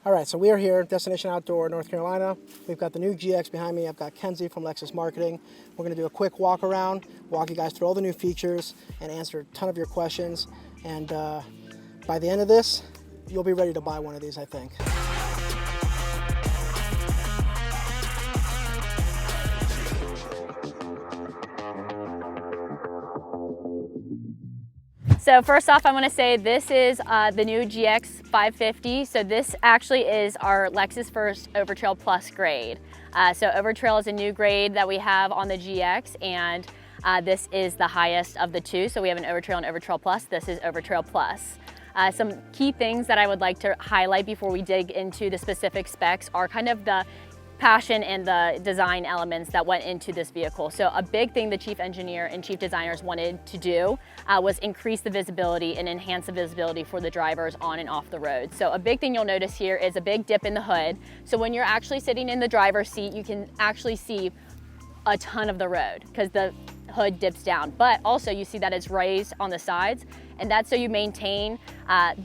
All right, so we are here, Destination Outdoor, North Carolina. We've got the new GX behind me. I've got Kenzie from Lexus Marketing. We're gonna do a quick walk around, walk you guys through all the new features and answer a ton of your questions. And by the end of this, you'll be ready to buy one of these, I think. So first off, I want to say this is the new GX550. So this actually is our Lexus first Overtrail Plus grade. So Overtrail is a new grade that we have on the GX, and this is the highest of the two. So we have an Overtrail and Overtrail Plus. This is Overtrail Plus. Some key things that I would like to highlight before we dig into the specific specs are kind of the passion and the design elements that went into this vehicle. So a big thing the chief engineer and chief designers wanted to do was increase the visibility and enhance the visibility for the drivers on and off the road. So a big thing you'll notice here is a big dip in the hood. So when you're actually sitting in the driver's seat, you can actually see a ton of the road because the hood dips down, but also you see that it's raised on the sides, and that's so you maintain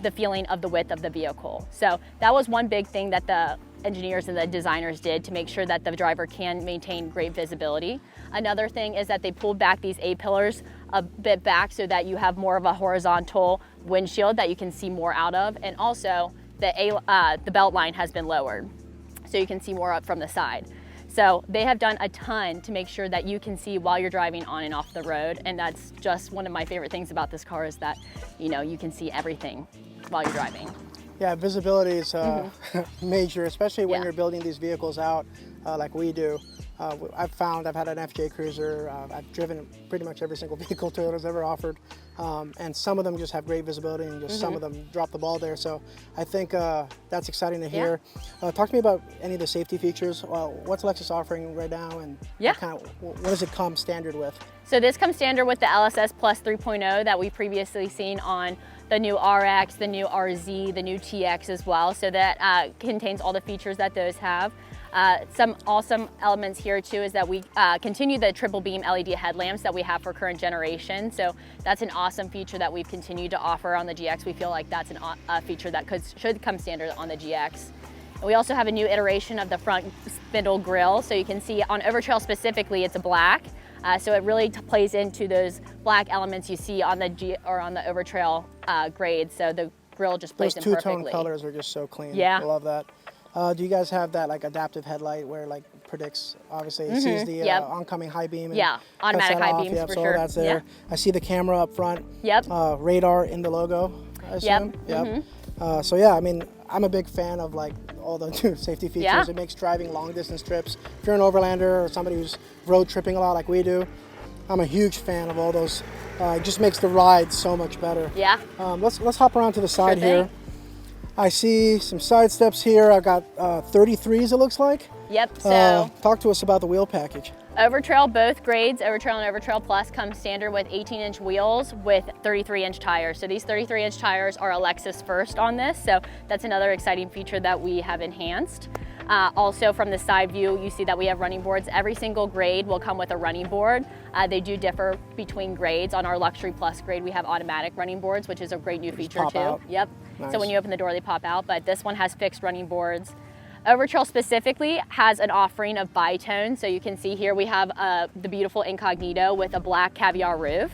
the feeling of the width of the vehicle. So that was one big thing that the engineers and the designers did to make sure that the driver can maintain great visibility. Another thing is that they pulled back these A-pillars a bit back so that you have more of a horizontal windshield that you can see more out of, and also the belt line has been lowered so you can see more up from the side. So they have done a ton to make sure that you can see while you're driving on and off the road, and that's just one of my favorite things about this car is that, you know, you can see everything while you're driving. Yeah, visibility is major, especially when you're building these vehicles out like we do. I've had an FJ Cruiser. I've driven pretty much every single vehicle Toyota's ever offered. And some of them just have great visibility and just some of them drop the ball there. So I think that's exciting to hear. Talk to me about any of the safety features. What's Lexus offering right now, and what does it come standard with? So this comes standard with the LSS Plus 3.0 that we've previously seen on the new RX, the new RZ, the new TX as well. So that contains all the features that those have. Some awesome elements here too is that we continue the triple beam LED headlamps that we have for current generation. So that's an awesome feature that we've continued to offer on the GX. We feel like that's a feature that should come standard on the GX. And we also have a new iteration of the front spindle grille. So you can see on Overtrail specifically, it's a black. So it really plays into those black elements you see on the Overtrail grade. So the grille just plays in perfectly. Those two-tone colors are just so clean. Yeah. I love that. Do you guys have that like adaptive headlight where like predicts, obviously it sees the oncoming high beam and automatic high beams for sure. That's there. I see the camera up front. Yep. Radar in the logo, I assume. Yep. So yeah, I mean, I'm a big fan of like all the new safety features. Yeah. It makes driving long distance trips. If you're an overlander or somebody who's road tripping a lot like we do, I'm a huge fan of all those. It just makes the ride so much better. Yeah. Let's hop around to the side here. I see some side steps here. I've got 33s, it looks like. Yep. So talk to us about the wheel package. Overtrail, both grades, Overtrail and Overtrail Plus, come standard with 18-inch wheels with 33-inch tires. So these 33-inch tires are a Lexus first on this, so that's another exciting feature that we have enhanced. Also from the side view, you see that we have running boards. Every single grade will come with a running board. They do differ between grades. On our Luxury Plus grade, we have automatic running boards, which is a great new feature too. Out. Yep. Nice. So when you open the door, they pop out, but this one has fixed running boards. Overtrail specifically has an offering of bi-tone. So you can see here we have the beautiful Incognito with a black caviar roof.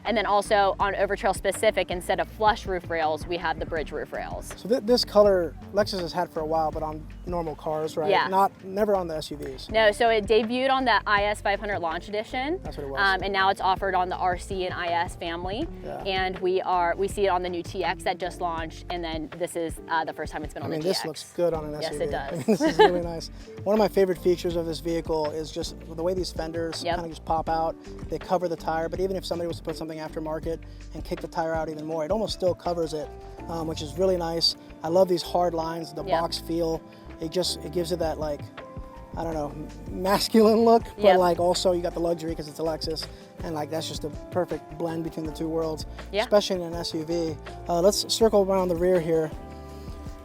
And then also on Overtrail specific, instead of flush roof rails, we have the bridge roof rails. So this color Lexus has had for a while, but on normal cars, right? Yeah. Never on the SUVs. No, so it debuted on the IS 500 Launch Edition. That's what it was. And now it's offered on the RC and IS family. Yeah. And we see it on the new TX that just launched, and then this is the first time it's been on the GX. This looks good on an SUV. Yes, it does. I mean, this is really nice. One of my favorite features of this vehicle is just the way these fenders kind of just pop out. They cover the tire, but even if somebody was to put something aftermarket and kick the tire out even more, it almost still covers it, which is really nice. I love these hard lines, the box feel. It gives it that, like, I don't know, masculine look, but like also you got the luxury because it's a Lexus, and like that's just a perfect blend between the two worlds, especially in an SUV. Let's circle around the rear here.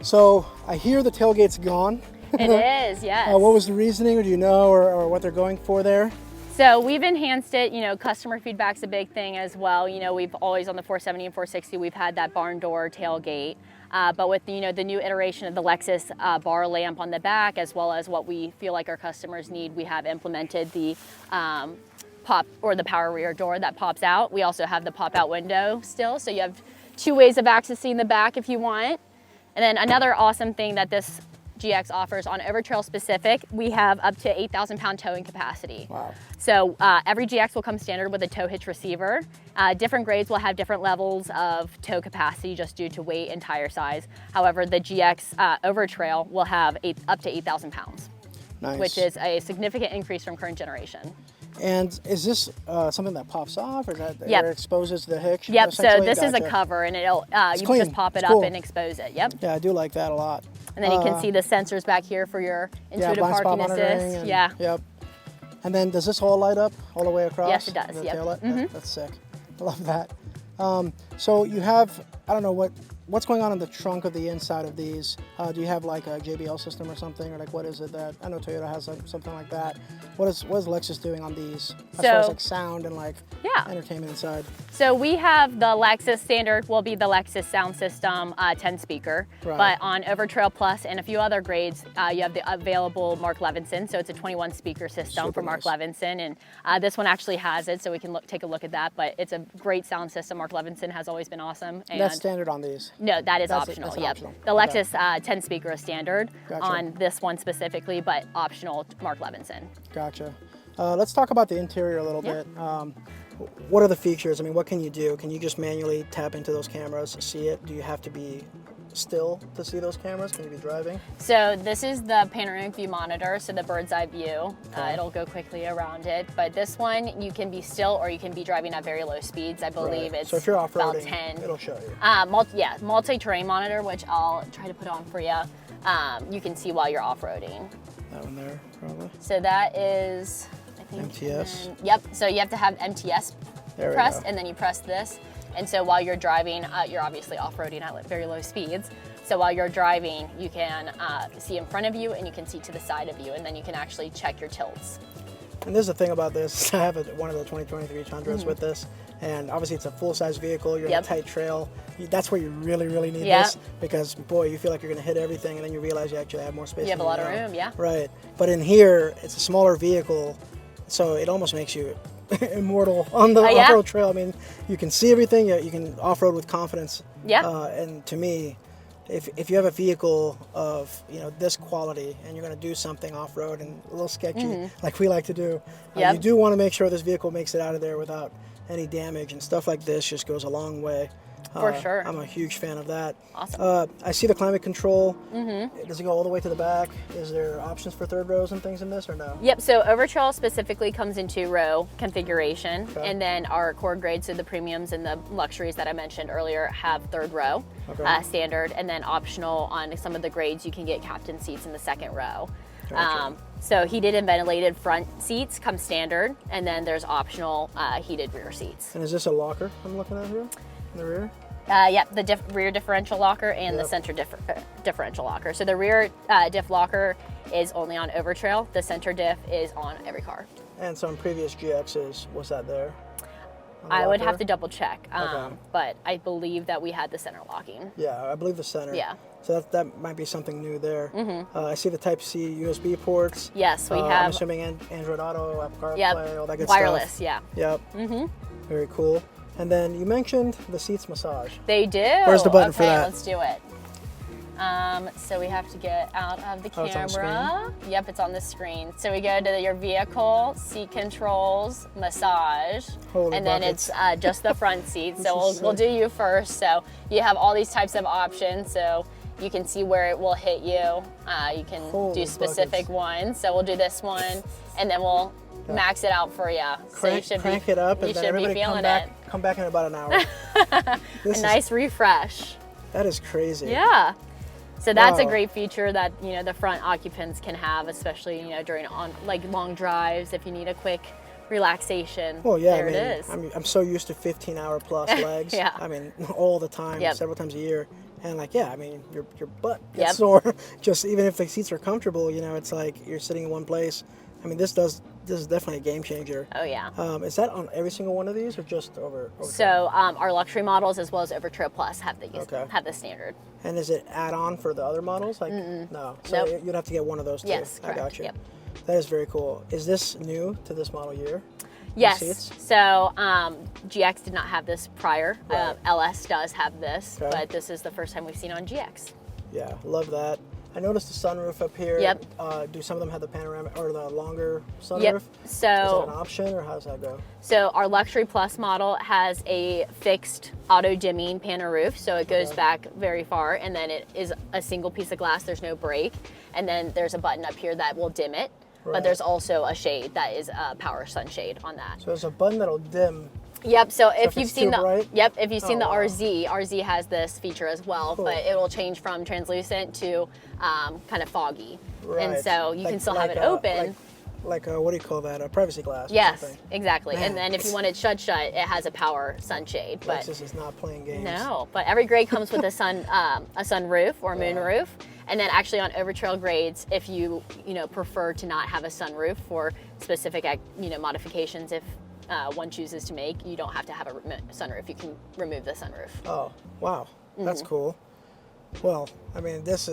So I hear the tailgate's gone. It is, yes. What was the reasoning, or do you know, or what they're going for there? So we've enhanced it, you know, customer feedback's a big thing as well. You know, we've always on the 470 and 460, we've had that barn door tailgate. But with, you know, the new iteration of the Lexus bar lamp on the back, as well as what we feel like our customers need, we have implemented the pop or the power rear door that pops out. We also have the pop out window still. So you have 2 ways of accessing the back if you want. And then another awesome thing that this GX offers on Overtrail specific, we have up to 8,000 pound towing capacity. Wow. So every GX will come standard with a tow hitch receiver. Different grades will have different levels of tow capacity just due to weight and tire size. However, the GX Overtrail will have up to 8,000 pounds, Nice. which is a significant increase from current generation. And is this something that pops off, or that Yep. it exposes the hitch? Yep, so essentially? this is a Gotcha. cover, and it'll you clean. just pop it It's up cool. and expose it. Yep. Yeah, I do like that a lot. And then you can see the sensors back here for your intuitive blind spot parking monitoring assist. and- Yeah. Yep. And then does this all light up all the way across? Yes, it does, The yep. tail light? Mhm. That's sick. I love that. So you have, I don't know what's going on in the trunk of the inside of these. Do you have like a JBL system or something, or like what is it that, I know Toyota has something like that. What is Lexus doing on these as far as like sound and like Yeah. entertainment inside? So we have the Lexus standard will be the Lexus sound system 10 speaker, Right. but on Overtrail Plus and a few other grades, you have the available Mark Levinson. So it's a 21 speaker system Super for Mark nice. Levinson, and this one actually has it, so we can take a look at that. But it's a great sound system. Mark Levinson has always been awesome. And That's standard on these. no, that is That's optional. that's Yep. optional. The Okay. Lexus 10 speaker is standard Gotcha. on this one specifically, but optional Mark Levinson. Gotcha. Let's talk about the interior a little Yeah. bit. What are the features? I mean, what can you do? Can you just manually tap into those cameras, see it? Do you have to be still to see those cameras? Can you be driving? So this is the panoramic view monitor, so the bird's eye view. Okay. It'll go quickly around it, but this one you can be still or you can be driving at very low speeds. I believe Right. it's So if you're about off-roading, 10. it'll show you. Multi-terrain monitor, which I'll try to put on for you. You can see while you're off-roading. That one there, probably. So that is, I think. MTS? and then- yep. So you have to have MTS There we pressed, go. and then you press this. And so while you're driving, you're obviously off-roading at very low speeds. So while you're driving, you can see in front of you and you can see to the side of you, and then you can actually check your tilts. And there's the thing about this. I have one of the 2023 Tundras with this, and obviously it's a full-size vehicle. You're Yep. in a tight trail. That's where you really, really need Yeah. this, because boy, you feel like you're going to hit everything, and then you realize you actually have more space. You have a than lot of know. room, yeah. Right. But in here, it's a smaller vehicle, so it almost makes you immortal on the yeah. off-road trail. I mean, you can see everything. You can off-road with confidence. Yeah. And to me, if you have a vehicle of this quality and you're going to do something off-road and a little sketchy like we like to do, Yep. you do want to make sure this vehicle makes it out of there without any damage, and stuff like this just goes a long way. For sure. I'm a huge fan of that. Awesome. I see the climate control. Does it go all the way to the back? Is there options for third rows and things in this, or no? Yep, so Overtrail specifically comes in 2-row configuration, Okay. and then our core grades, so the premiums and the luxuries that I mentioned earlier, have 3rd row Okay. standard, and then optional on some of the grades you can get captain seats in the 2nd row. Gotcha. So heated and ventilated front seats come standard, and then there's optional heated rear seats. And is this a locker I'm looking at here in the rear? Yep, the rear differential locker and the Yep. center differential locker. So the rear diff locker is only on Overtrail. The center diff is on every car. And some previous GXs, was that there? on the I would locker? have to double check, Okay. but I believe that we had the center locking. Yeah, I believe the center. Yeah. So that might be something new there. I see the Type-C USB ports. Yes, we I'm have assuming Android Auto, Apple CarPlay, yep, all that good wireless, stuff. yeah. Yep. Very cool. And then you mentioned the seats massage. They do. Where's the button okay, for that? Let's do it. So we have to get out of the Oh, it's on the camera. Yep, it's on the screen. So we go to your vehicle, seat controls, massage, Holy and then buckets. it's just the front seat. This So is we'll sick. do you first. So you have all these types of options. So you can see where it will hit you. You can Holy do specific buckets. ones. So we'll do this one, and then we'll max it out for you. So you should Crank be, it up, you and then should be everybody feeling come back in about an hour. it. This A nice refresh. that is crazy. Yeah. So that's a Wow. great feature that the front occupants can have, especially during long drives if you need a quick relaxation. Well, yeah, there I mean, it is. I'm so used to 15-hour plus legs. Yeah. I mean, all the time, Yep. several times a year. And I mean, your butt gets Yep. sore. Just even if the seats are comfortable, it's like you're sitting in one place. I mean, this does this is definitely a game changer. Oh yeah. Is that on every single one of these, or just over So our luxury models as well as Over Trail Plus have the standard. And is it add-on for the other models? Like no. So Nope. you'd have to get one of those too. Yes, I correct. got you. Yep. That is very cool. Is this new to this model year? Yes. Seats? So GX did not have this prior. Right. LS does have this, Okay. but this is the first time we've seen on GX. Yeah, love that. I noticed the sunroof up here. Yep. Do some of them have the panoramic or the longer sunroof? Yep. Is that So an option, or how does that go? So our Luxury Plus model has a fixed auto dimming panel roof, so it goes back very far, and then it is a single piece of glass. There's no break, and then there's a button up here that will dim it. Right. But there's also a shade that is a power sunshade on that. So there's a button that'll dim. Yep. So if if you've it's seen too the bright? if you've seen the wow. RZ has this feature as well, Cool. but it will change from translucent to kind of foggy, and Right. so you can still have it a- open. Like what do you call that? A privacy glass. Or Yes, something. exactly. Man. And then if you want it shut, it has a power sunshade. But Lexus is not playing games. no, but every grade comes with a sunroof or a moonroof. And then actually on Overtrail grades, if you prefer to not have a sunroof for specific modifications, if one chooses to make, you don't have to have a sunroof. You can remove the sunroof. Oh, wow. That's Mm-hmm. cool. Well, I mean, this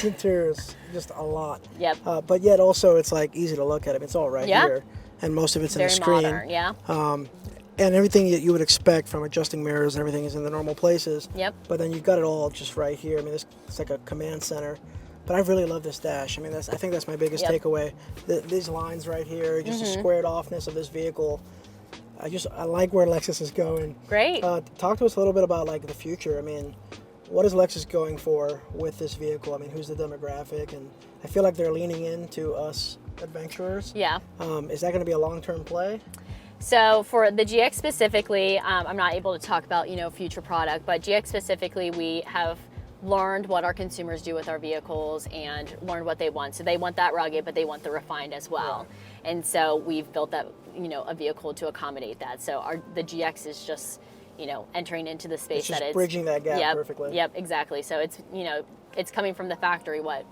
interior is just a lot. Yep. But yet also it's like easy to look at. I mean, it's all right Yeah. here. And most of it's in Very the screen. modern, yeah. And everything that you would expect from adjusting mirrors and everything is in the normal places. Yep. But then you've got it all just right here. I mean, it's like a command center. But I really love this dash. I mean, I think that's my biggest Yep. takeaway. These lines right here, just the squared offness of this vehicle. I like where Lexus is going. Great. Talk to us a little bit about like the future. I mean, what is Lexus going for with this vehicle? I mean, who's the demographic? And I feel like they're leaning into us adventurers. Yeah. Is that going to be a long-term play? So for the GX specifically, I'm not able to talk about future product, but GX specifically, we have learned what our consumers do with our vehicles and learned what they want. So they want that rugged, but they want the refined as well. Yeah. And so we've built that a vehicle to accommodate that. So the GX is just entering into the space It's just that it's bridging that gap yep, perfectly. Yep, exactly. So it's it's coming from the factory what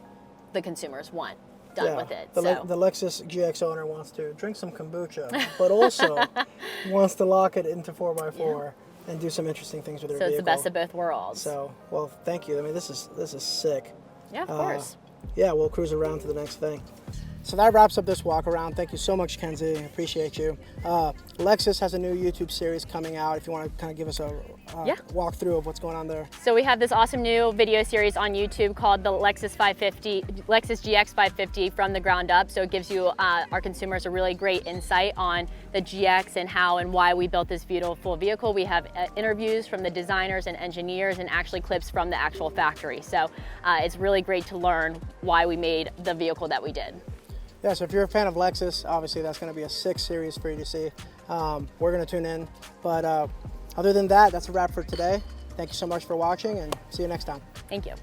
the consumers want done with it. The Lexus GX owner wants to drink some kombucha, but also wants to lock it into 4x4 and do some interesting things with their So vehicle. it's the best of both worlds. So, well, thank you. I mean, this is sick. Yeah, of course. Yeah, we'll cruise around to the next thing. So that wraps up this walk around. Thank you so much, Kenzie. I appreciate you. Lexus has a new YouTube series coming out. If you want to kind of give us a walkthrough of what's going on there. So we have this awesome new video series on YouTube called the Lexus GX550 from the ground up. So it gives you, our consumers, a really great insight on the GX and how and why we built this beautiful vehicle. We have interviews from the designers and engineers and actually clips from the actual factory. So it's really great to learn why we made the vehicle that we did. Yeah, so if you're a fan of Lexus, obviously that's going to be a sick series for you to see. We're going to tune in. But other than that, that's a wrap for today. Thank you so much for watching, and see you next time. Thank you.